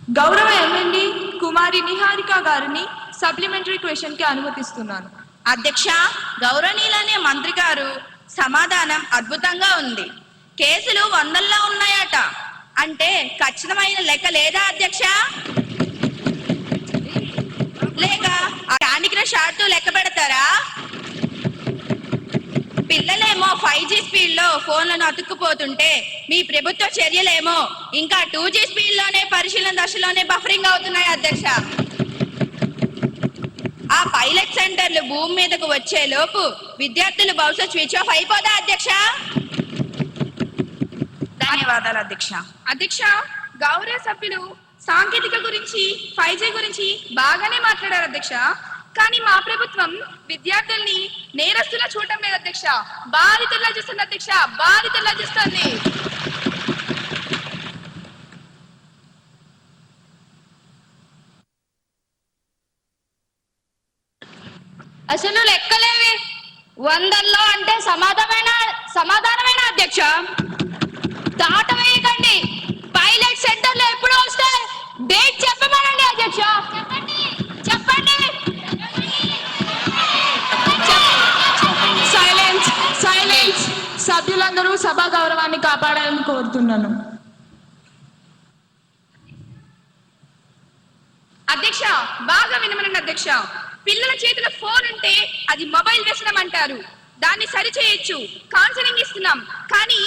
గౌరవ ఎమ్మెల్యే కుమారి నిహారిక గారిని supplementary question కి అనుమతిస్తున్నాను. అధ్యక్ష, గౌరవనీయులనే మంత్రి గారు సమాధానం అద్భుతంగా ఉంది. కేసులు వందల్లో ఉన్నాయట అంటే ఖచ్చితమైన లెక్క లేదా అధ్యక్ష? లేక క్యాండీ క్రష్ ఆడుతూ లెక్క పెడతారా? పిల్లలేమో 5G స్పీడ్ లో ఫోన్లను అతుక్కుపోతుంటే మీ ప్రభుత్వ చర్యలేమో ఇంకా 2G స్పీడ్ లోనే పరిశీలన దశలోనే బఫరింగ్ అవుతున్నాయి అధ్యక్ష. ఆ పైలట్ సెంటర్లు భూమి మీదకు వచ్చే లోపు విద్యార్థులు బహుశా స్విచ్ ఆఫ్ అయిపోదా అధ్యక్ష? ధన్యవాదాలు అధ్యక్ష. అధ్యక్ష, గౌరవ సభ్యులు సాంకేతిక గురించి 5G గురించి బాగానే మాట్లాడారు అధ్యక్ష. కానీ మా ప్రభుత్వం విద్యార్థుల్ని నేరస్తులా చూడటం లేదు అధ్యక్ష, బాధితుల్లా చూస్తుంది అధ్యక్ష, బాధితుల్లా చూస్తుంది. అసలు లెక్కలేవి వందల్లో అంటే సమాధానమైన అధ్యక్ష. దాట వేయకండి. పైలట్ సెంటర్లో ఎప్పుడు వస్తాయి డేట్ చెప్పమనండి అధ్యక్ష. చెప్పండి. Silence silence. సభ్యులందరూ సభా గౌరవాన్ని కాపాడాలని కోరుతున్నాను. అధ్యక్ష, బాగా వినమనండి అధ్యక్ష. పిల్లల చేతిలో ఫోన్ ఉంటే అది మొబైల్ వ్యసనం అంటారు. దాన్ని సరిచేయొచ్చు, కౌన్సిలింగ్ ఇస్తున్నాం. కానీ